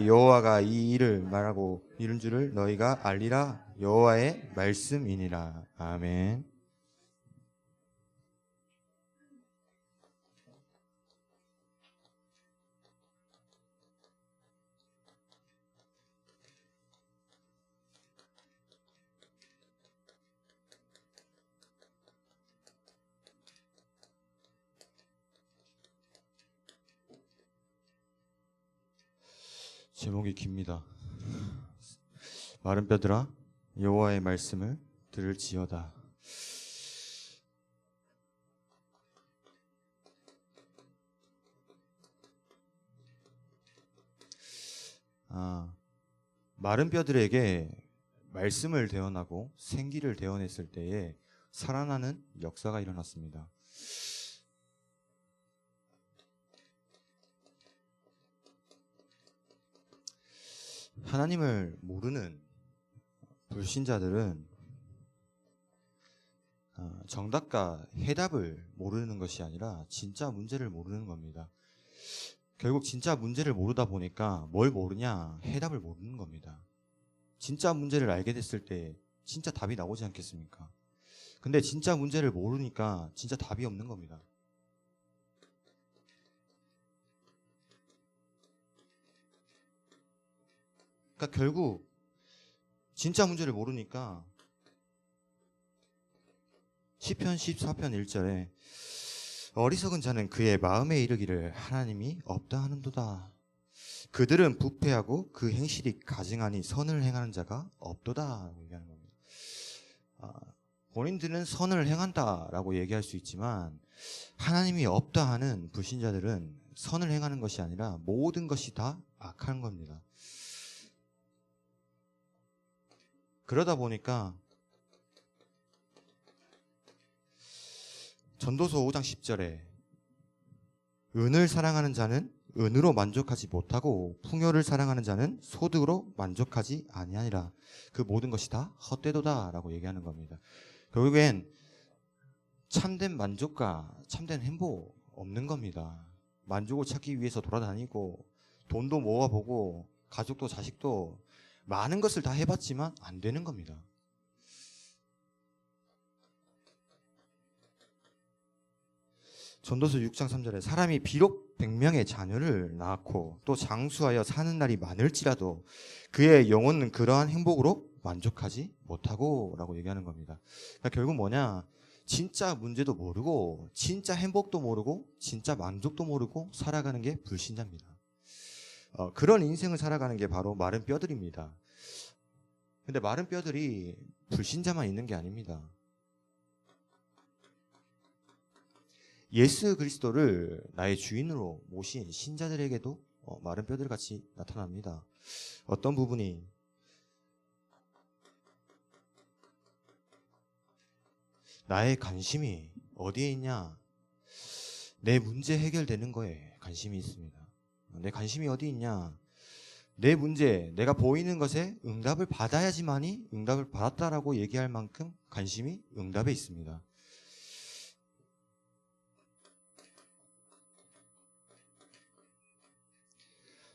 여호와가 이 일을 말하고 이룬 줄을 너희가 알리라. 여호와의 말씀이니라. 아멘. 제목이 깁니다. 마른 뼈들아 여호와의 말씀을 들을지어다. 마른 뼈들에게 말씀을 대언하고 생기를 대언했을 때에 살아나는 역사가 일어났습니다. 하나님을 모르는 불신자들은 정답과 해답을 모르는 것이 아니라 진짜 문제를 모르는 겁니다. 결국 진짜 문제를 모르다 보니까 뭘 모르냐? 해답을 모르는 겁니다. 진짜 문제를 알게 됐을 때 진짜 답이 나오지 않겠습니까? 근데 진짜 문제를 모르니까 진짜 답이 없는 겁니다. 그러니까 결국 진짜 문제를 모르니까 시편 14편 1절에 어리석은 자는 그의 마음에 이르기를 하나님이 없다 하는도다. 그들은 부패하고 그 행실이 가증하니 선을 행하는 자가 없도다 얘기하는 겁니다. 본인들은 선을 행한다라고 얘기할 수 있지만 하나님이 없다 하는 불신자들은 선을 행하는 것이 아니라 모든 것이 다 악한 겁니다. 그러다 보니까 전도서 5장 10절에 은을 사랑하는 자는 은으로 만족하지 못하고 풍요를 사랑하는 자는 소득으로 만족하지 아니하니라. 그 모든 것이 다 헛되도다 라고 얘기하는 겁니다. 결국엔 참된 만족과 참된 행복 없는 겁니다. 만족을 찾기 위해서 돌아다니고 돈도 모아보고 가족도 자식도 많은 것을 다 해봤지만 안 되는 겁니다. 전도서 6장 3절에 사람이 비록 100명의 자녀를 낳고 또 장수하여 사는 날이 많을지라도 그의 영혼은 그러한 행복으로 만족하지 못하고 라고 얘기하는 겁니다. 그러니까 결국 뭐냐? 진짜 문제도 모르고 진짜 행복도 모르고 진짜 만족도 모르고 살아가는 게 불신자입니다. 그런 인생을 살아가는 게 바로 마른 뼈들입니다. 근데 마른 뼈들이 불신자만 있는 게 아닙니다. 예수 그리스도를 나의 주인으로 모신 신자들에게도 마른 뼈들 같이 나타납니다. 어떤 부분이 나의 관심이 어디에 있냐? 내 문제 해결되는 거에 관심이 있습니다. 내 관심이 어디 있냐? 내 문제, 내가 보이는 것에 응답을 받아야지만이 응답을 받았다라고 얘기할 만큼 관심이 응답에 있습니다.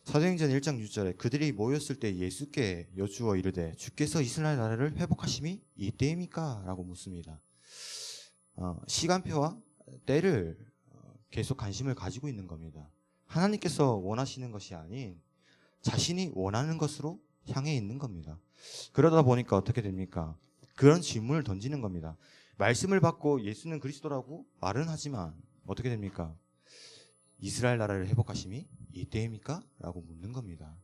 사도행전 1장 6절에 그들이 모였을 때 예수께 여쭈어 이르되 주께서 이스라엘 나라를 회복하심이 이때입니까? 라고 묻습니다. 시간표와 때를 계속 관심을 가지고 있는 겁니다. 하나님께서 원하시는 것이 아닌 자신이 원하는 것으로 향해 있는 겁니다. 그러다 보니까 어떻게 됩니까? 그런 질문을 던지는 겁니다. 말씀을 받고 예수는 그리스도라고 말은 하지만 어떻게 됩니까? 이스라엘 나라를 회복하심이 이때입니까? 라고 묻는 겁니다.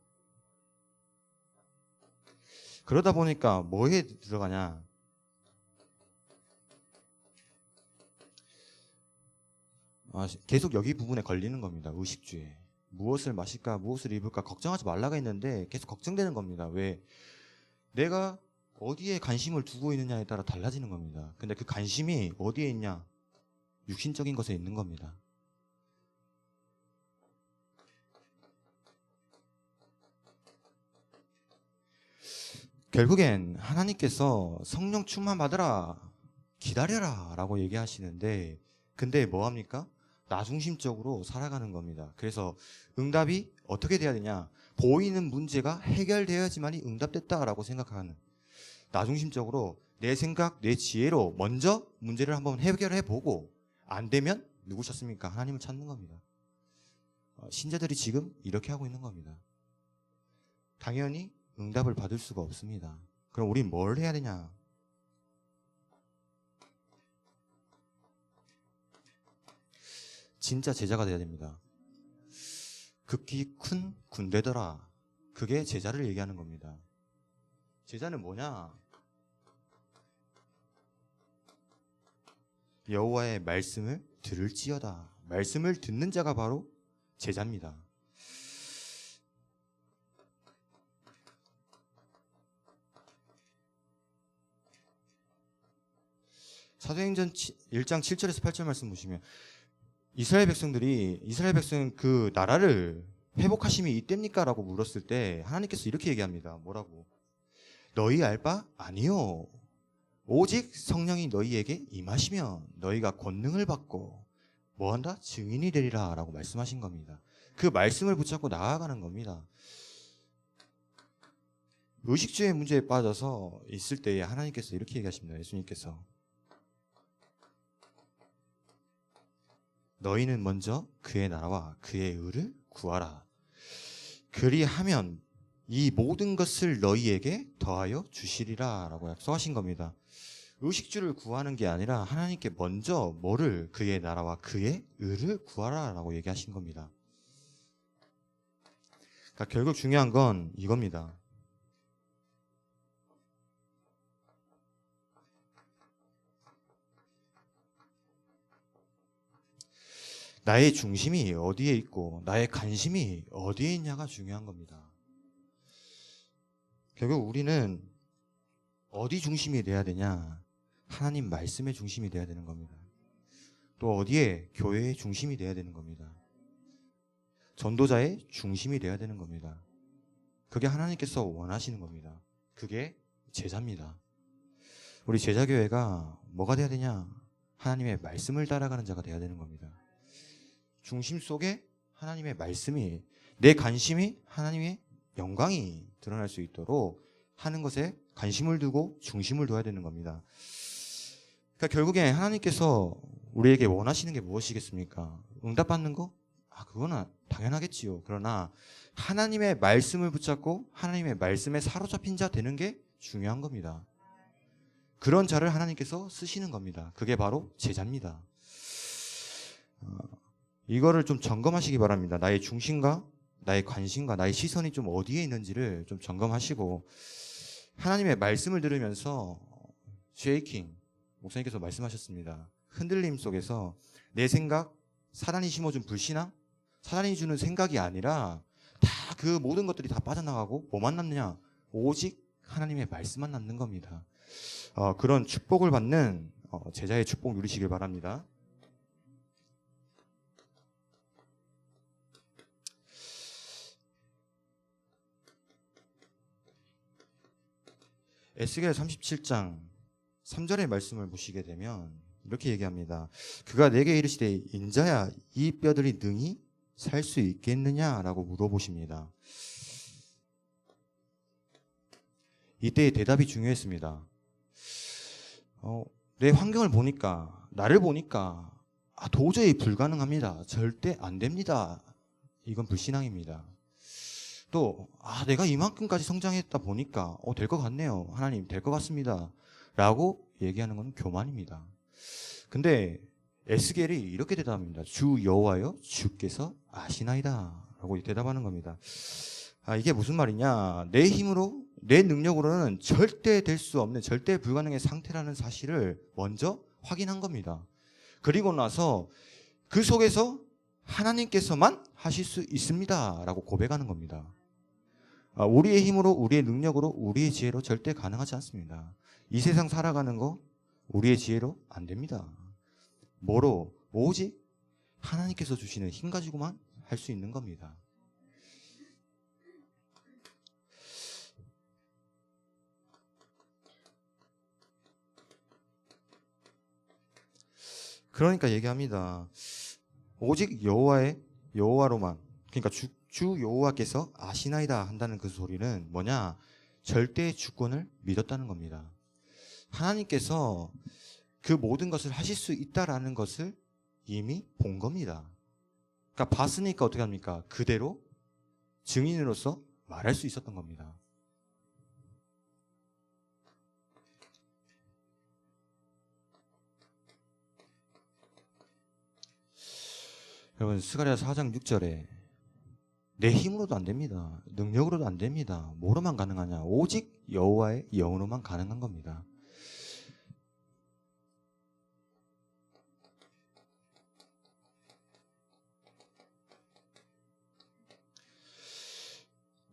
그러다 보니까 뭐에 들어가냐? 계속 여기 부분에 걸리는 겁니다. 의식주에. 무엇을 마실까, 무엇을 입을까 걱정하지 말라고 했는데 계속 걱정되는 겁니다. 왜? 내가 어디에 관심을 두고 있느냐에 따라 달라지는 겁니다. 근데 그 관심이 어디에 있냐? 육신적인 것에 있는 겁니다. 결국엔 하나님께서 성령 충만 받으라, 기다려라 라고 얘기하시는데 근데 뭐합니까? 나 중심적으로 살아가는 겁니다. 그래서 응답이 어떻게 돼야 되냐? 보이는 문제가 해결되어야지만이 응답됐다라고 생각하는, 나 중심적으로 내 생각, 내 지혜로 먼저 문제를 한번 해결해 보고 안 되면 누구 찾습니까? 하나님을 찾는 겁니다. 신자들이 지금 이렇게 하고 있는 겁니다. 당연히 응답을 받을 수가 없습니다. 그럼 우린 뭘 해야 되냐? 진짜 제자가 돼야 됩니다. 극히 큰 군대더라. 그게 제자를 얘기하는 겁니다. 제자는 뭐냐? 여호와의 말씀을 들을지어다. 말씀을 듣는 자가 바로 제자입니다. 사도행전 1장 7절에서 8절 말씀 보시면 이스라엘 백성 그 나라를 회복하심이 이때입니까? 라고 물었을 때 하나님께서 이렇게 얘기합니다. 뭐라고? 너희 알 바 아니요. 오직 성령이 너희에게 임하시면 너희가 권능을 받고 뭐한다? 증인이 되리라 라고 말씀하신 겁니다. 그 말씀을 붙잡고 나아가는 겁니다. 의식주의 문제에 빠져서 있을 때에 하나님께서 이렇게 얘기하십니다. 예수님께서 너희는 먼저 그의 나라와 그의 의를 구하라. 그리하면 이 모든 것을 너희에게 더하여 주시리라 라고 약속하신 겁니다. 의식주를 구하는 게 아니라 하나님께 먼저 뭐를? 그의 나라와 그의 의를 구하라 라고 얘기하신 겁니다. 그러니까 결국 중요한 건 이겁니다. 나의 중심이 어디에 있고 나의 관심이 어디에 있냐가 중요한 겁니다. 결국 우리는 어디 중심이 돼야 되냐? 하나님 말씀의 중심이 돼야 되는 겁니다. 또 어디에? 교회의 중심이 돼야 되는 겁니다. 전도자의 중심이 돼야 되는 겁니다. 그게 하나님께서 원하시는 겁니다. 그게 제자입니다. 우리 제자교회가 뭐가 돼야 되냐? 하나님의 말씀을 따라가는 자가 돼야 되는 겁니다. 중심 속에 하나님의 말씀이, 내 관심이 하나님의 영광이 드러날 수 있도록 하는 것에 관심을 두고 중심을 둬야 되는 겁니다. 그러니까 결국에 하나님께서 우리에게 원하시는 게 무엇이겠습니까? 응답받는 거? 그거는 당연하겠지요. 그러나 하나님의 말씀을 붙잡고 하나님의 말씀에 사로잡힌 자 되는 게 중요한 겁니다. 그런 자를 하나님께서 쓰시는 겁니다. 그게 바로 제자입니다. 이거를 좀 점검하시기 바랍니다. 나의 중심과 나의 관심과 나의 시선이 좀 어디에 있는지를 좀 점검하시고, 하나님의 말씀을 들으면서 쉐이킹, 목사님께서 말씀하셨습니다. 흔들림 속에서 내 생각, 사단이 심어준 불신앙, 사단이 주는 생각이 아니라 다 그 모든 것들이 다 빠져나가고 뭐만 남느냐? 오직 하나님의 말씀만 남는 겁니다. 그런 축복을 받는 제자의 축복 누리시길 바랍니다. 에스겔 37장 3절의 말씀을 보시게 되면 이렇게 얘기합니다. 그가 내게 이르시되 인자야 이 뼈들이 능히 살 수 있겠느냐라고 물어보십니다. 이때의 대답이 중요했습니다. 내 환경을 보니까, 나를 보니까 도저히 불가능합니다. 절대 안 됩니다. 이건 불신앙입니다. 또 내가 이만큼까지 성장했다 보니까 될 것 같네요. 하나님 될 것 같습니다. 라고 얘기하는 건 교만입니다. 근데 에스겔이 이렇게 대답합니다. 주 여호와여 주께서 아시나이다 라고 대답하는 겁니다. 이게 무슨 말이냐? 내 힘으로, 내 능력으로는 절대 될 수 없는, 절대 불가능의 상태라는 사실을 먼저 확인한 겁니다. 그리고 나서 그 속에서 하나님께서만 하실 수 있습니다 라고 고백하는 겁니다. 우리의 힘으로, 우리의 능력으로, 우리의 지혜로 절대 가능하지 않습니다. 이 세상 살아가는 거 우리의 지혜로 안 됩니다. 뭐로? 오직 하나님께서 주시는 힘 가지고만 할 수 있는 겁니다. 그러니까 얘기합니다. 오직 여호와로만, 그러니까 주 여호와께서 아시나이다 한다는 그 소리는 뭐냐? 절대의 주권을 믿었다는 겁니다. 하나님께서 그 모든 것을 하실 수 있다라는 것을 이미 본 겁니다. 그러니까 봤으니까 어떻게 합니까? 그대로 증인으로서 말할 수 있었던 겁니다. 여러분, 스가랴 4장 6절에 내 힘으로도 안 됩니다. 능력으로도 안 됩니다. 뭐로만 가능하냐? 오직 여호와의 영으로만 가능한 겁니다.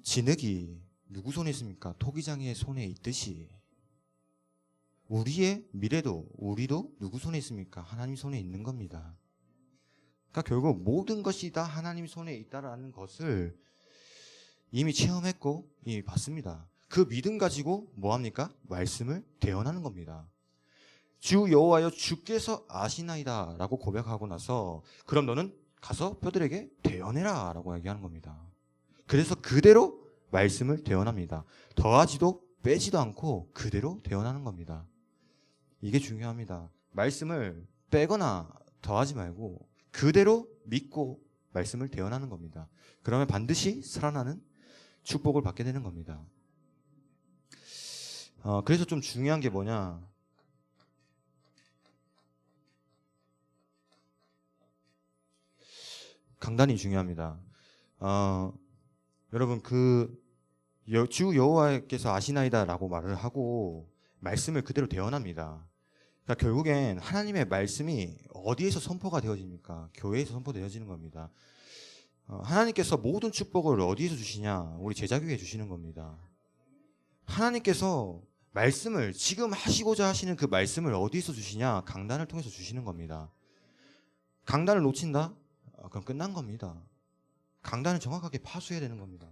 진흙이 누구 손에 있습니까? 토기장이의 손에 있듯이 우리의 미래도 우리도 누구 손에 있습니까? 하나님 손에 있는 겁니다. 그러니까 결국 모든 것이 다 하나님 손에 있다라는 것을 이미 체험했고 이미 봤습니다. 그 믿음 가지고 뭐합니까? 말씀을 대언하는 겁니다. 주 여호와여 주께서 아시나이다 라고 고백하고 나서 그럼 너는 가서 뼈들에게 대언해라 라고 얘기하는 겁니다. 그래서 그대로 말씀을 대언합니다. 더하지도 빼지도 않고 그대로 대언하는 겁니다. 이게 중요합니다. 말씀을 빼거나 더하지 말고 그대로 믿고 말씀을 대언하는 겁니다. 그러면 반드시 살아나는 축복을 받게 되는 겁니다. 그래서 좀 중요한 게 뭐냐? 강단이 중요합니다. 여러분 주 여호와께서 아시나이다 라고 말을 하고 말씀을 그대로 대언합니다. 그러니까 결국엔 하나님의 말씀이 어디에서 선포가 되어집니까? 교회에서 선포되어지는 겁니다. 하나님께서 모든 축복을 어디에서 주시냐? 우리 제자교회에 주시는 겁니다. 하나님께서 말씀을 지금 하시고자 하시는 그 말씀을 어디에서 주시냐? 강단을 통해서 주시는 겁니다. 강단을 놓친다? 그럼 끝난 겁니다. 강단을 정확하게 파수해야 되는 겁니다.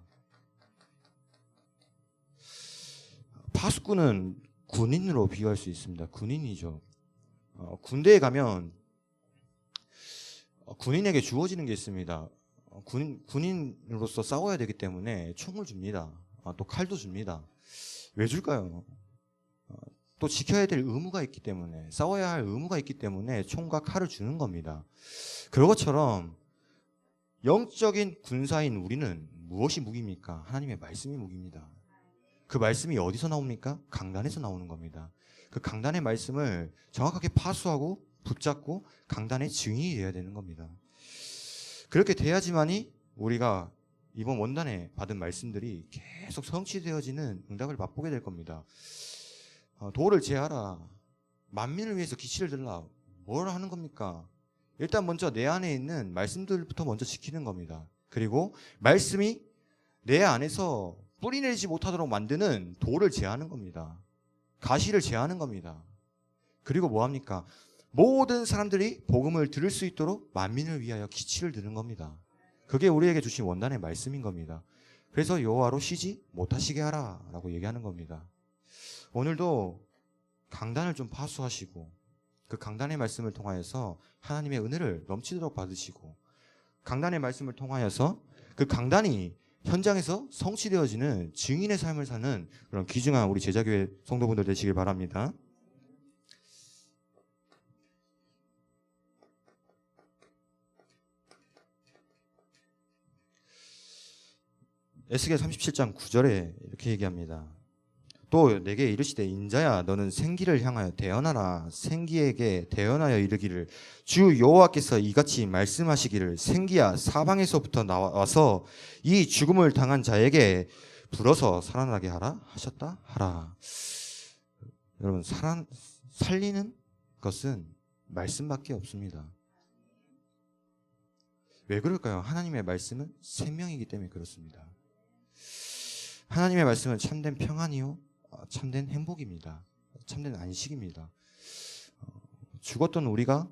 파수꾼은 군인으로 비유할 수 있습니다. 군인이죠. 군대에 가면 군인에게 주어지는 게 있습니다. 군인으로서 싸워야 되기 때문에 총을 줍니다. 또 칼도 줍니다. 왜 줄까요? 또 지켜야 될 의무가 있기 때문에, 싸워야 할 의무가 있기 때문에 총과 칼을 주는 겁니다. 그런 것처럼 영적인 군사인 우리는 무엇이 무기입니까? 하나님의 말씀이 무기입니다. 그 말씀이 어디서 나옵니까? 강단에서 나오는 겁니다. 그 강단의 말씀을 정확하게 파수하고 붙잡고 강단의 증인이 되어야 되는 겁니다. 그렇게 돼야지만이 우리가 이번 원단에 받은 말씀들이 계속 성취되어지는 응답을 맛보게 될 겁니다. 도를 제하라, 만민을 위해서 기치를 들라, 뭘 하는 겁니까? 일단 먼저 내 안에 있는 말씀들부터 먼저 지키는 겁니다. 그리고 말씀이 내 안에서 뿌리 내리지 못하도록 만드는 돌을 제하는 겁니다. 가시를 제하는 겁니다. 그리고 뭐합니까? 모든 사람들이 복음을 들을 수 있도록 만민을 위하여 기치를 드는 겁니다. 그게 우리에게 주신 원단의 말씀인 겁니다. 그래서 여호와로 쉬지 못하시게 하라 라고 얘기하는 겁니다. 오늘도 강단을 좀 파수하시고 그 강단의 말씀을 통하여서 하나님의 은혜를 넘치도록 받으시고 강단의 말씀을 통하여서 그 강단이 현장에서 성취되어지는 증인의 삶을 사는 그런 귀중한 우리 제자교회 성도분들 되시길 바랍니다. 에스겔 37장 9절에 이렇게 얘기합니다. 또 내게 이르시되 인자야 너는 생기를 향하여 대언하라. 생기에게 대언하여 이르기를 주 여호와께서 이같이 말씀하시기를 생기야 사방에서부터 나와서 이 죽음을 당한 자에게 불어서 살아나게 하라 하셨다 하라. 여러분 살리는 것은 말씀밖에 없습니다. 왜 그럴까요? 하나님의 말씀은 생명이기 때문에 그렇습니다. 하나님의 말씀은 참된 평안이요 참된 행복입니다. 참된 안식입니다. 죽었던 우리가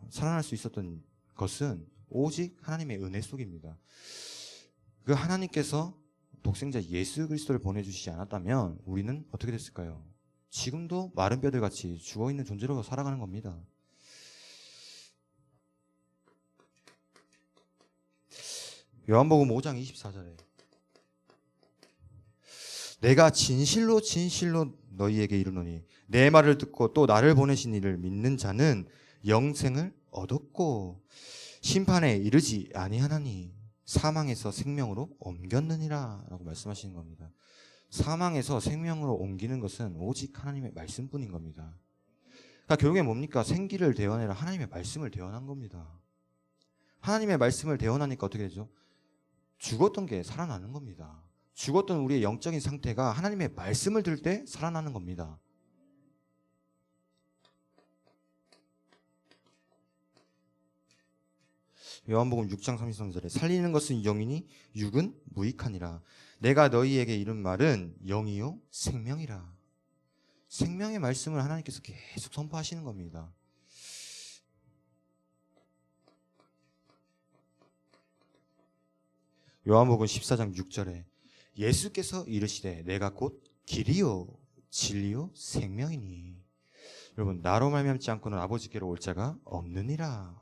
살아날 수 있었던 것은 오직 하나님의 은혜 속입니다. 그 하나님께서 독생자 예수 그리스도를 보내주시지 않았다면 우리는 어떻게 됐을까요? 지금도 마른 뼈들같이 죽어있는 존재로 살아가는 겁니다. 요한복음 5장 24절에 내가 진실로 진실로 너희에게 이르노니 내 말을 듣고 또 나를 보내신 이를 믿는 자는 영생을 얻었고 심판에 이르지 아니하나니 사망에서 생명으로 옮겼느니라 라고 말씀하시는 겁니다. 사망에서 생명으로 옮기는 것은 오직 하나님의 말씀뿐인 겁니다. 그러니까 결국에 뭡니까? 생기를 대언해라. 하나님의 말씀을 대언한 겁니다. 하나님의 말씀을 대언하니까 어떻게 되죠? 죽었던 게 살아나는 겁니다. 죽었던 우리의 영적인 상태가 하나님의 말씀을 들을 때 살아나는 겁니다. 요한복음 6장 33절에 살리는 것은 영이니 육은 무익하니라. 내가 너희에게 이른 말은 영이요 생명이라. 생명의 말씀을 하나님께서 계속 선포하시는 겁니다. 요한복음 14장 6절에 예수께서 이르시되 내가 곧 길이요 진리요 생명이니. 여러분 나로 말미암지 않고는 아버지께로 올 자가 없느니라.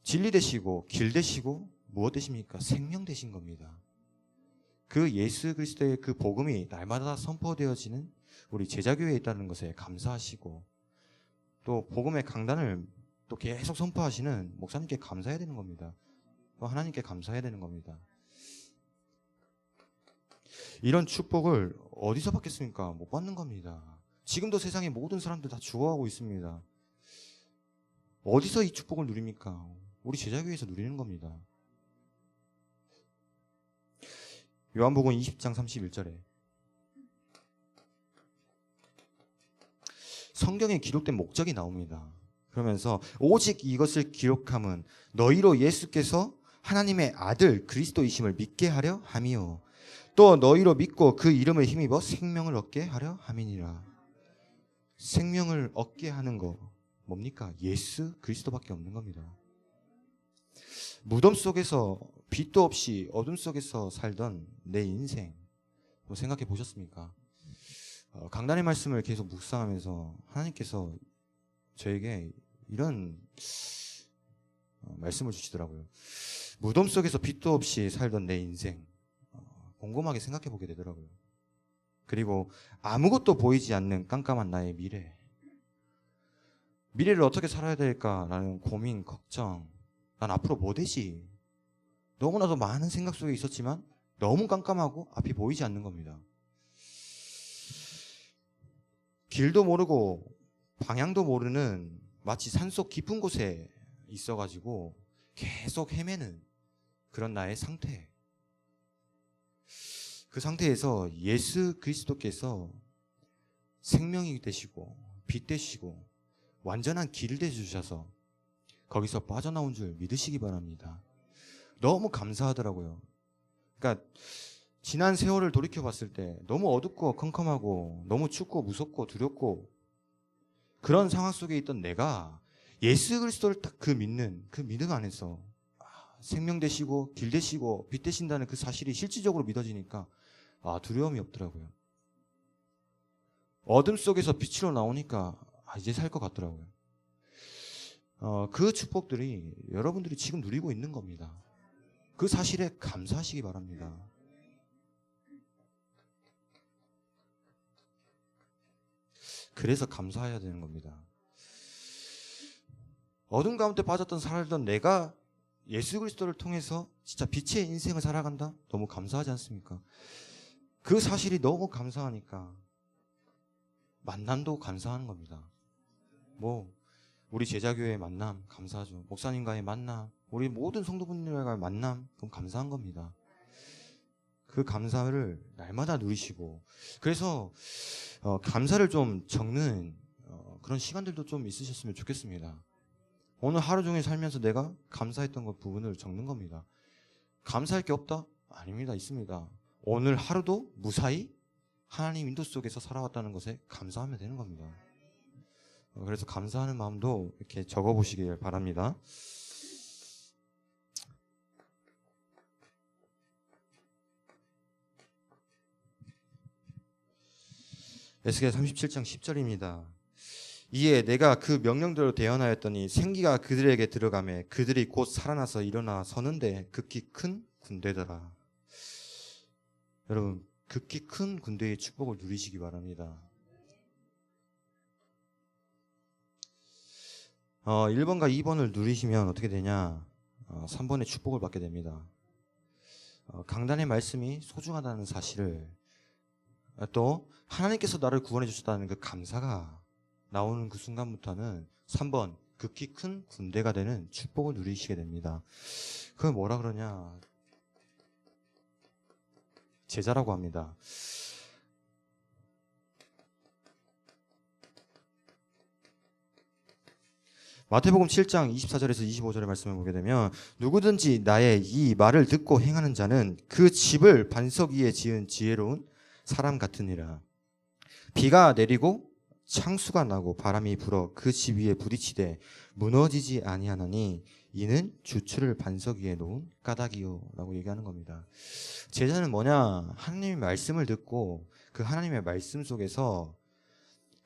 진리 되시고 길 되시고 무엇 되십니까? 생명 되신 겁니다. 그 예수 그리스도의 그 복음이 날마다 선포되어지는 우리 제자교회에 있다는 것에 감사하시고 또 복음의 강단을 또 계속 선포하시는 목사님께 감사해야 되는 겁니다. 또 하나님께 감사해야 되는 겁니다. 이런 축복을 어디서 받겠습니까? 못 받는 겁니다. 지금도 세상의 모든 사람들 다 죽어가고 있습니다. 어디서 이 축복을 누립니까? 우리 제자교회에서 누리는 겁니다. 요한복음 20장 31절에 성경에 기록된 목적이 나옵니다. 그러면서 오직 이것을 기록함은 너희로 예수께서 하나님의 아들 그리스도이심을 믿게 하려 함이요 또 너희로 믿고 그 이름을 힘입어 생명을 얻게 하려 함이니라. 생명을 얻게 하는 거 뭡니까? 예수 그리스도밖에 없는 겁니다. 무덤 속에서 빛도 없이 어둠 속에서 살던 내 인생 생각해 보셨습니까? 강단의 말씀을 계속 묵상하면서 하나님께서 저에게 이런 말씀을 주시더라고요. 무덤 속에서 빛도 없이 살던 내 인생 곰곰하게 생각해 보게 되더라고요. 그리고 아무것도 보이지 않는 깜깜한 나의 미래를 어떻게 살아야 될까라는 고민, 걱정, 난 앞으로 뭐 되지? 너무나도 많은 생각 속에 있었지만 너무 깜깜하고 앞이 보이지 않는 겁니다. 길도 모르고 방향도 모르는 마치 산속 깊은 곳에 있어가지고 계속 헤매는 그런 나의 상태. 그 상태에서 예수 그리스도께서 생명이 되시고 빛 되시고 완전한 길을 되주셔서 거기서 빠져나온 줄 믿으시기 바랍니다. 너무 감사하더라고요. 그러니까 지난 세월을 돌이켜 봤을 때 너무 어둡고 컴컴하고 너무 춥고 무섭고 두렵고 그런 상황 속에 있던 내가 예수 그리스도를 딱 그 믿음 안에서 생명 되시고 길 되시고 빛 되신다는 그 사실이 실질적으로 믿어지니까 두려움이 없더라고요. 어둠 속에서 빛으로 나오니까 이제 살 것 같더라고요. 그 축복들이 여러분들이 지금 누리고 있는 겁니다. 그 사실에 감사하시기 바랍니다. 그래서 감사해야 되는 겁니다. 어둠 가운데 빠졌던 살던 내가 예수 그리스도를 통해서 진짜 빛의 인생을 살아간다? 너무 감사하지 않습니까? 그 사실이 너무 감사하니까 만남도 감사하는 겁니다. 우리 제자교회의 만남 감사하죠. 목사님과의 만남, 우리 모든 성도분들과의 만남 그럼 감사한 겁니다. 그 감사를 날마다 누리시고 그래서 감사를 좀 적는 그런 시간들도 좀 있으셨으면 좋겠습니다. 오늘 하루 종일 살면서 내가 감사했던 것 부분을 적는 겁니다. 감사할 게 없다? 아닙니다. 있습니다. 오늘 하루도 무사히 하나님 인도 속에서 살아왔다는 것에 감사하면 되는 겁니다. 그래서 감사하는 마음도 이렇게 적어보시길 바랍니다. 에스겔 37장 10절입니다. 이에 내가 그 명령대로 대언하였더니 생기가 그들에게 들어가매 그들이 곧 살아나서 일어나 서는데 극히 큰 군대더라. 여러분, 극히 큰 군대의 축복을 누리시기 바랍니다. 1번과 2번을 누리시면 어떻게 되냐? 3번의 축복을 받게 됩니다. 강단의 말씀이 소중하다는 사실을, 또 하나님께서 나를 구원해 주셨다는 그 감사가 나오는 그 순간부터는 3번 극히 큰 군대가 되는 축복을 누리시게 됩니다. 그걸 뭐라 그러냐? 제자라고 합니다. 마태복음 7장 24절에서 25절의 말씀을 보게 되면 누구든지 나의 이 말을 듣고 행하는 자는 그 집을 반석 위에 지은 지혜로운 사람 같으니라. 비가 내리고 창수가 나고 바람이 불어 그 집 위에 부딪히되 무너지지 아니하나니 이는 주추를 반석 위에 놓은 까닭이요 라고 얘기하는 겁니다. 제자는 뭐냐? 하나님의 말씀을 듣고 그 하나님의 말씀 속에서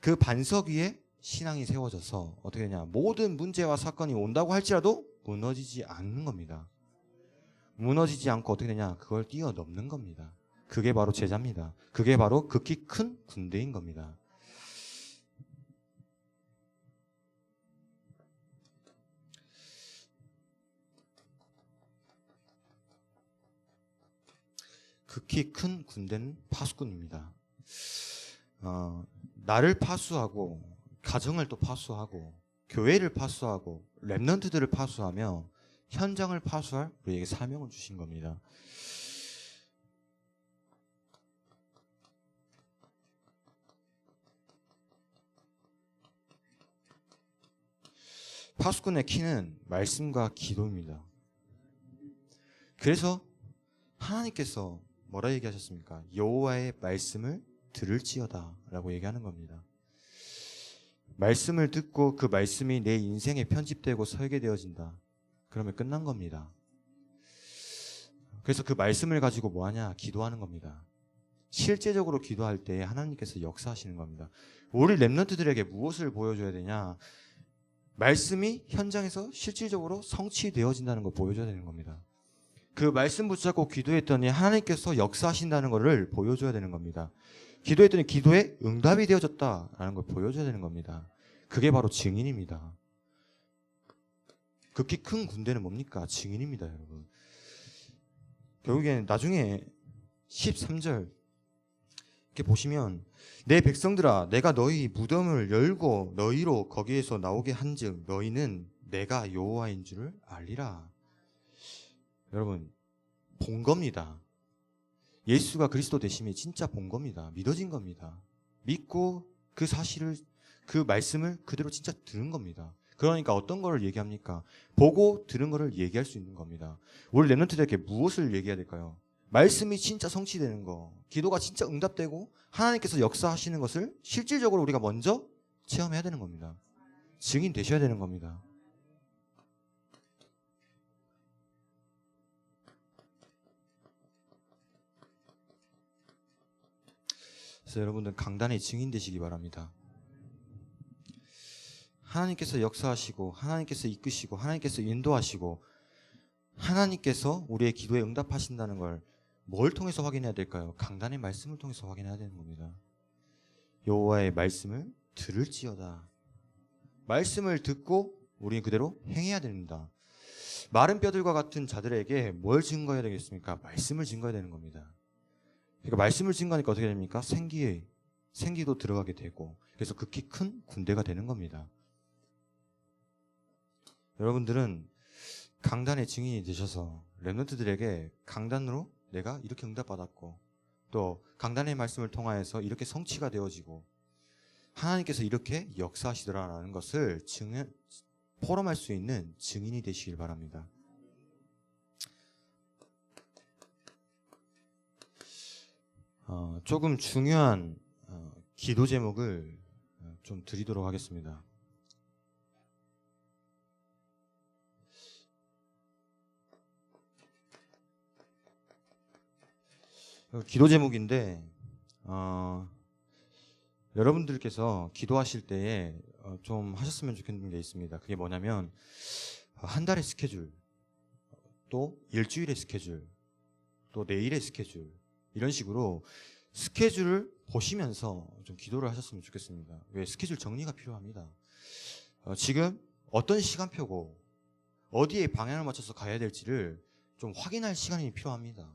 그 반석 위에 신앙이 세워져서 어떻게 되냐? 모든 문제와 사건이 온다고 할지라도 무너지지 않는 겁니다. 무너지지 않고 어떻게 되냐? 그걸 뛰어넘는 겁니다. 그게 바로 제자입니다. 그게 바로 극히 큰 군대인 겁니다. 극히 큰 군대는 파수꾼입니다. 나를 파수하고 가정을 또 파수하고 교회를 파수하고 렘넌트들을 파수하며 현장을 파수할 우리에게 사명을 주신 겁니다. 파수꾼의 키는 말씀과 기도입니다. 그래서 하나님께서 뭐라 얘기하셨습니까? 여호와의 말씀을 들을지어다 라고 얘기하는 겁니다. 말씀을 듣고 그 말씀이 내 인생에 편집되고 설계되어진다. 그러면 끝난 겁니다. 그래서 그 말씀을 가지고 뭐하냐? 기도하는 겁니다. 실제적으로 기도할 때 하나님께서 역사하시는 겁니다. 우리 렘넌트들에게 무엇을 보여줘야 되냐? 말씀이 현장에서 실질적으로 성취되어진다는 걸 보여줘야 되는 겁니다. 그 말씀 붙잡고 기도했더니 하나님께서 역사하신다는 것을 보여줘야 되는 겁니다. 기도했더니 기도에 응답이 되어졌다라는 걸 보여줘야 되는 겁니다. 그게 바로 증인입니다. 극히 큰 군대는 뭡니까? 증인입니다, 여러분. 결국에는 나중에 13절 이렇게 보시면 내 백성들아 내가 너희 무덤을 열고 너희로 거기에서 나오게 한즉 너희는 내가 여호와인 줄을 알리라. 여러분, 본 겁니다. 예수가 그리스도 되심이 진짜 본 겁니다. 믿어진 겁니다. 믿고 그 사실을, 그 말씀을 그대로 진짜 들은 겁니다. 그러니까 어떤 거를 얘기합니까? 보고 들은 거를 얘기할 수 있는 겁니다. 우리 렘넌트들에게 무엇을 얘기해야 될까요? 말씀이 진짜 성취되는 거, 기도가 진짜 응답되고 하나님께서 역사하시는 것을 실질적으로 우리가 먼저 체험해야 되는 겁니다. 증인 되셔야 되는 겁니다. 그래서 여러분들 강단의 증인 되시기 바랍니다. 하나님께서 역사하시고 하나님께서 이끄시고 하나님께서 인도하시고 하나님께서 우리의 기도에 응답하신다는 걸 뭘 통해서 확인해야 될까요? 강단의 말씀을 통해서 확인해야 되는 겁니다. 여호와의 말씀을 들을지어다. 말씀을 듣고 우리는 그대로 행해야 됩니다. 마른 뼈들과 같은 자들에게 뭘 증거해야 되겠습니까? 말씀을 증거해야 되는 겁니다. 그러니까 말씀을 증거하니까 어떻게 됩니까? 생기도 들어가게 되고 그래서 극히 큰 군대가 되는 겁니다. 여러분들은 강단의 증인이 되셔서 렘넌트들에게 강단으로 내가 이렇게 응답받았고 또 강단의 말씀을 통하여서 이렇게 성취가 되어지고 하나님께서 이렇게 역사하시더라라는 것을 포럼할 수 있는 증인이 되시길 바랍니다. 조금 중요한 기도 제목을 좀 드리도록 하겠습니다. 기도 제목인데 여러분들께서 기도하실 때에 좀 하셨으면 좋겠는 게 있습니다. 그게 뭐냐면 한 달의 스케줄, 또 일주일의 스케줄, 또 내일의 스케줄, 이런 식으로 스케줄을 보시면서 좀 기도를 하셨으면 좋겠습니다. 왜? 스케줄 정리가 필요합니다. 지금 어떤 시간표고 어디에 방향을 맞춰서 가야 될지를 좀 확인할 시간이 필요합니다.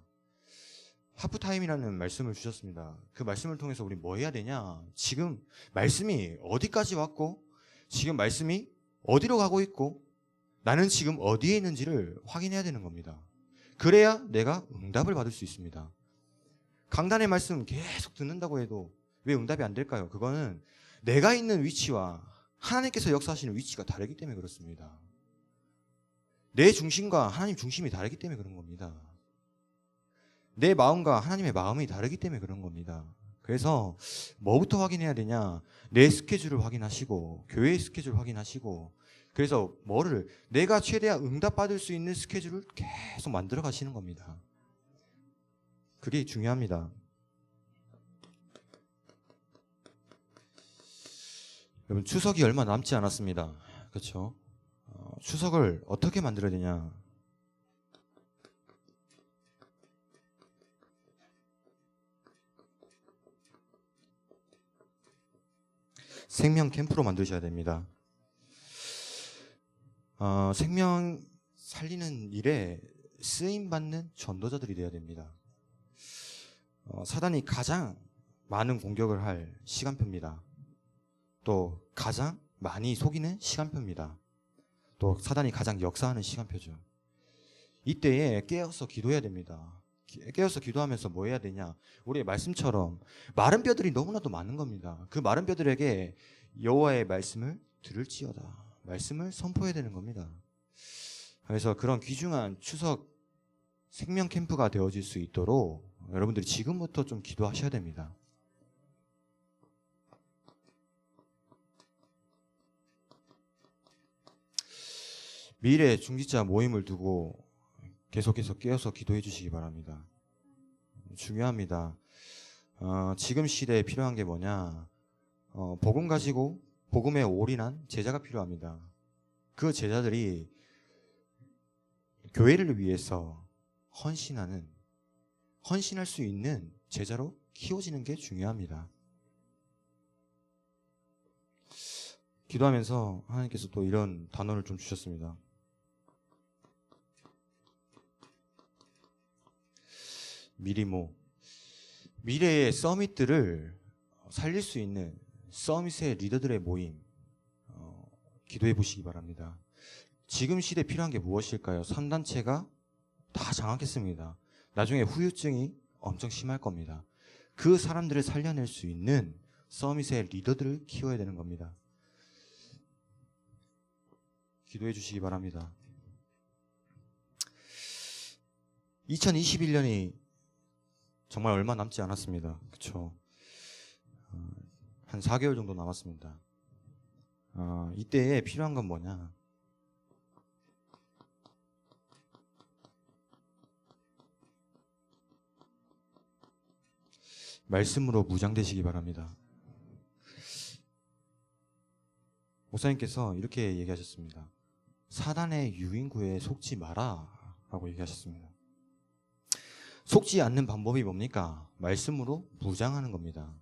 하프타임이라는 말씀을 주셨습니다. 그 말씀을 통해서 우리 뭐 해야 되냐? 지금 말씀이 어디까지 왔고 지금 말씀이 어디로 가고 있고 나는 지금 어디에 있는지를 확인해야 되는 겁니다. 그래야 내가 응답을 받을 수 있습니다. 강단의 말씀 계속 듣는다고 해도 왜 응답이 안 될까요? 그거는 내가 있는 위치와 하나님께서 역사하시는 위치가 다르기 때문에 그렇습니다. 내 중심과 하나님 중심이 다르기 때문에 그런 겁니다. 내 마음과 하나님의 마음이 다르기 때문에 그런 겁니다. 그래서 뭐부터 확인해야 되냐? 내 스케줄을 확인하시고 교회의 스케줄을 확인하시고, 그래서 뭐를 내가 최대한 응답받을 수 있는 스케줄을 계속 만들어 가시는 겁니다. 그게 중요합니다. 여러분, 추석이 얼마 남지 않았습니다. 그렇죠? 추석을 어떻게 만들어야 되냐? 생명 캠프로 만드셔야 됩니다. 생명 살리는 일에 쓰임받는 전도자들이 되어야 됩니다. 사단이 가장 많은 공격을 할 시간표입니다. 또 가장 많이 속이는 시간표입니다. 또 사단이 가장 역사하는 시간표죠. 이때에 깨어서 기도해야 됩니다. 깨어서 기도하면서 뭐 해야 되냐? 우리의 말씀처럼 마른 뼈들이 너무나도 많은 겁니다. 그 마른 뼈들에게 여호와의 말씀을 들을지어다, 말씀을 선포해야 되는 겁니다. 그래서 그런 귀중한 추석 생명 캠프가 되어질 수 있도록 여러분들이 지금부터 좀 기도하셔야 됩니다. 미래 중직자 모임을 두고 계속해서 깨어서 기도해 주시기 바랍니다. 중요합니다. 지금 시대에 필요한 게 뭐냐? 복음 가지고 복음에 올인한 제자가 필요합니다. 그 제자들이 교회를 위해서 헌신할 수 있는 제자로 키워지는 게 중요합니다. 기도하면서 하나님께서 또 이런 단어를 좀 주셨습니다. 미래의 서밋들을 살릴 수 있는 서밋의 리더들의 모임, 기도해 보시기 바랍니다. 지금 시대에 필요한 게 무엇일까요? 3단체가 다 장악했습니다. 나중에 후유증이 엄청 심할 겁니다. 그 사람들을 살려낼 수 있는 서밋의 리더들을 키워야 되는 겁니다. 기도해 주시기 바랍니다. 2021년이 정말 얼마 남지 않았습니다. 그렇죠? 한 4개월 정도 남았습니다. 이때에 필요한 건 뭐냐? 말씀으로 무장되시기 바랍니다. 목사님께서 이렇게 얘기하셨습니다. 사단의 유인구에 속지 마라 라고 얘기하셨습니다. 속지 않는 방법이 뭡니까? 말씀으로 무장하는 겁니다.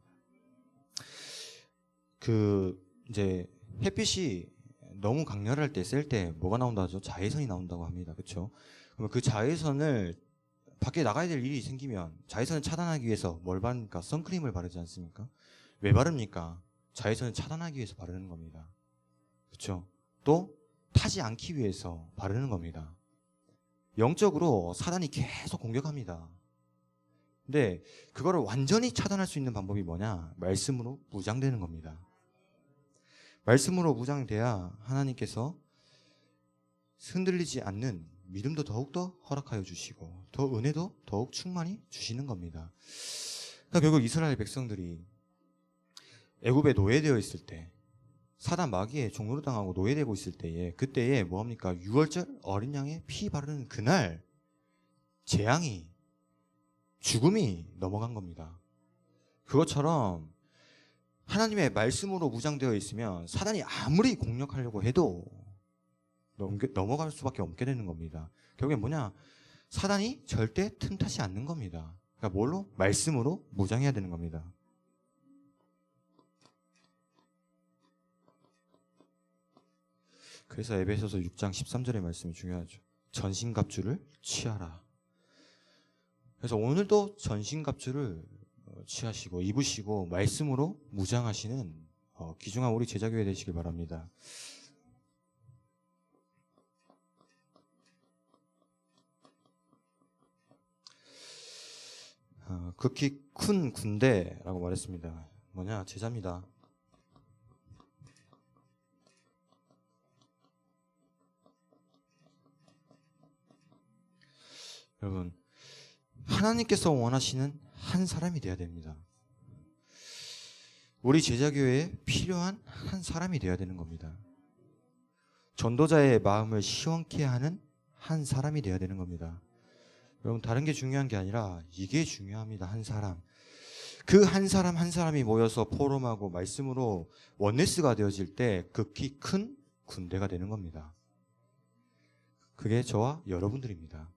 이제 햇빛이 너무 강렬할 때, 셀 때 뭐가 나온다고 하죠? 자외선이 나온다고 합니다. 그렇죠? 그러면 그 자외선을 밖에 나가야 될 일이 생기면 자외선을 차단하기 위해서 뭘 바릅니까? 선크림을 바르지 않습니까? 왜 바릅니까? 자외선을 차단하기 위해서 바르는 겁니다. 그렇죠? 또 타지 않기 위해서 바르는 겁니다. 영적으로 사단이 계속 공격합니다. 근데 그거를 완전히 차단할 수 있는 방법이 뭐냐? 말씀으로 무장되는 겁니다. 말씀으로 무장돼야 하나님께서 흔들리지 않는 믿음도 더욱더 허락하여 주시고 더 은혜도 더욱 충만히 주시는 겁니다. 그러니까 결국 이스라엘 백성들이 애굽에 노예되어 있을 때, 사단 마귀의 종노릇 당하고 노예되고 있을 때에, 그때에 뭐합니까? 유월절 어린 양의 피 바르는 그날 재앙이, 죽음이 넘어간 겁니다. 그것처럼 하나님의 말씀으로 무장되어 있으면 사단이 아무리 공격하려고 해도 넘어갈 수밖에 없게 되는 겁니다. 결국엔 뭐냐? 사단이 절대 틈타지 않는 겁니다. 그러니까 뭘로? 말씀으로 무장해야 되는 겁니다. 그래서 에베소서 6장 13절의 말씀이 중요하죠. 전신갑주를 취하라. 그래서 오늘도 전신갑주를 취하시고 입으시고 말씀으로 무장하시는 귀중한 우리 제자교회 되시길 바랍니다. 극히 큰 군대라고 말했습니다. 뭐냐? 제자입니다. 여러분, 하나님께서 원하시는 한 사람이 되어야 됩니다. 우리 제자교회에 필요한 한 사람이 되어야 되는 겁니다. 전도자의 마음을 시원케 하는 한 사람이 되어야 되는 겁니다. 여러분, 다른 게 중요한 게 아니라 이게 중요합니다. 한 사람. 그 한 사람 한 사람이 모여서 포럼하고 말씀으로 원네스가 되어질 때 극히 큰 군대가 되는 겁니다. 그게 저와 여러분들입니다.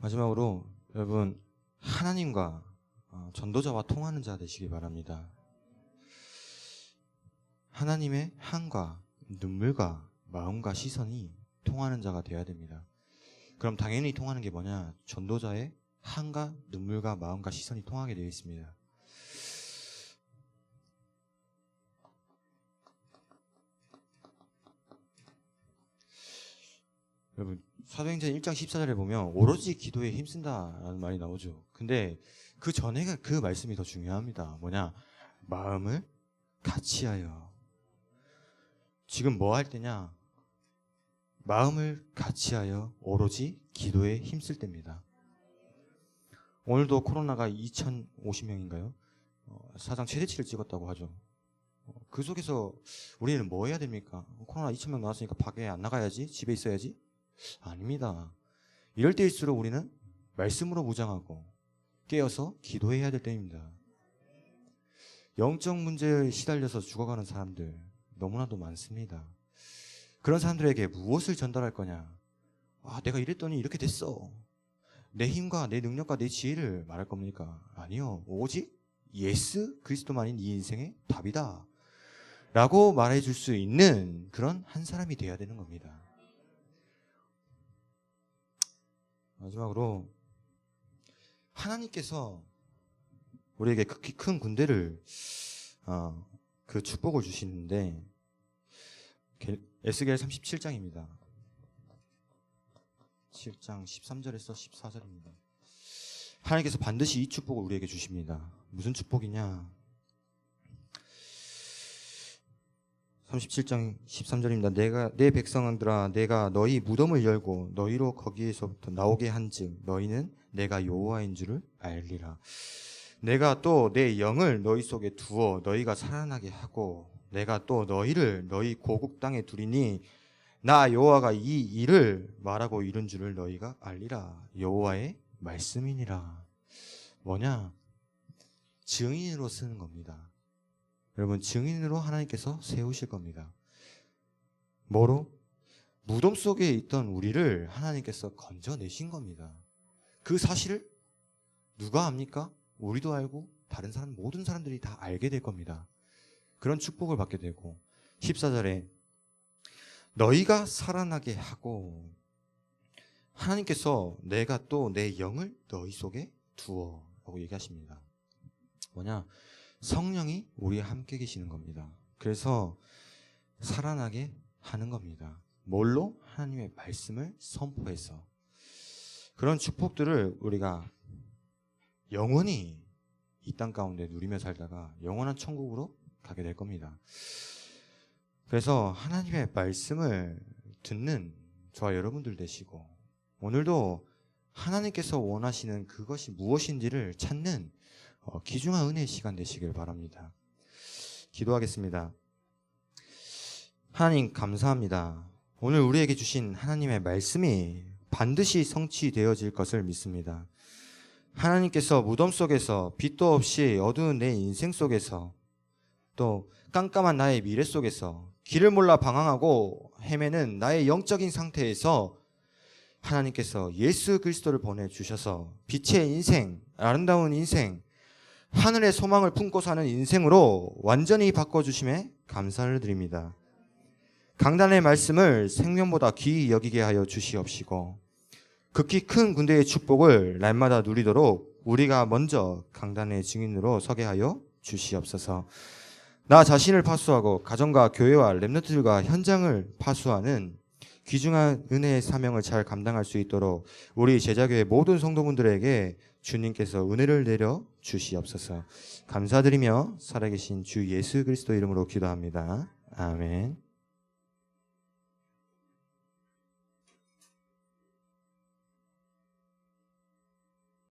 마지막으로 여러분, 하나님과 전도자와 통하는 자 되시기 바랍니다. 하나님의 향과 눈물과 마음과 시선이 통하는 자가 되어야 됩니다. 그럼 당연히 통하는 게 뭐냐? 전도자의 향과 눈물과 마음과 시선이 통하게 되어 있습니다. 여러분, 사도행전 1장 14절에 보면 오로지 기도에 힘쓴다라는 말이 나오죠. 근데 그 전에가 그 말씀이 더 중요합니다. 뭐냐? 마음을 같이하여. 지금 뭐 할 때냐? 마음을 같이하여 오로지 기도에 힘쓸 때입니다. 오늘도 코로나가 2,050명인가요? 사상 최대치를 찍었다고 하죠. 그 속에서 우리는 뭐 해야 됩니까? 코로나 2,000명 나왔으니까 밖에 안 나가야지? 집에 있어야지? 아닙니다. 이럴 때일수록 우리는 말씀으로 무장하고 깨어서 기도해야 될 때입니다. 영적 문제에 시달려서 죽어가는 사람들 너무나도 많습니다. 그런 사람들에게 무엇을 전달할 거냐? 내가 이랬더니 이렇게 됐어. 내 힘과 내 능력과 내 지혜를 말할 겁니까? 아니요. 오직 예수 그리스도만이 네 인생의 답이다 라고 말해줄 수 있는 그런 한 사람이 되어야 되는 겁니다. 마지막으로 하나님께서 우리에게 극히 큰 군대를 그 축복을 주시는데 에스겔 37장입니다. 7장 13절에서 14절입니다. 하나님께서 반드시 이 축복을 우리에게 주십니다. 무슨 축복이냐? 37장 13절입니다. 내 백성들아, 내가 너희 무덤을 열고 너희로 거기에서부터 나오게 한즉 너희는 내가 여호와인 줄을 알리라. 내가 또 내 영을 너희 속에 두어 너희가 살아나게 하고 내가 또 너희를 너희 고국 땅에 두리니 나 여호와가 이 일을 말하고 이룬 줄을 너희가 알리라. 여호와의 말씀이니라. 뭐냐? 증인으로 쓰는 겁니다. 여러분, 증인으로 하나님께서 세우실 겁니다. 뭐로? 무덤 속에 있던 우리를 하나님께서 건져내신 겁니다. 그 사실을 누가 압니까? 우리도 알고 다른 사람, 모든 사람들이 다 알게 될 겁니다. 그런 축복을 받게 되고 14절에 너희가 살아나게 하고 하나님께서 내가 또 내 영을 너희 속에 두어 라고 얘기하십니다. 뭐냐? 성령이 우리와 함께 계시는 겁니다. 그래서 살아나게 하는 겁니다. 뭘로? 하나님의 말씀을 선포해서. 그런 축복들을 우리가 영원히 이 땅 가운데 누리며 살다가 영원한 천국으로 가게 될 겁니다. 그래서 하나님의 말씀을 듣는 저와 여러분들 되시고 오늘도 하나님께서 원하시는 그것이 무엇인지를 찾는 귀중한 은혜의 시간 되시길 바랍니다. 기도하겠습니다. 하나님 감사합니다. 오늘 우리에게 주신 하나님의 말씀이 반드시 성취되어질 것을 믿습니다. 하나님께서 무덤 속에서 빛도 없이 어두운 내 인생 속에서 또 깜깜한 나의 미래 속에서 길을 몰라 방황하고 헤매는 나의 영적인 상태에서 하나님께서 예수 그리스도를 보내주셔서 빛의 인생, 아름다운 인생, 하늘의 소망을 품고 사는 인생으로 완전히 바꿔주심에 감사를 드립니다. 강단의 말씀을 생명보다 귀히 여기게 하여 주시옵시고 극히 큰 군대의 축복을 날마다 누리도록 우리가 먼저 강단의 증인으로 서게 하여 주시옵소서. 나 자신을 파수하고 가정과 교회와 렘넌트들과 현장을 파수하는 귀중한 은혜의 사명을 잘 감당할 수 있도록 우리 제자교회 모든 성도분들에게 주님께서 은혜를 내려 주시옵소서. 감사드리며 살아계신 주 예수 그리스도 이름으로 기도합니다. 아멘.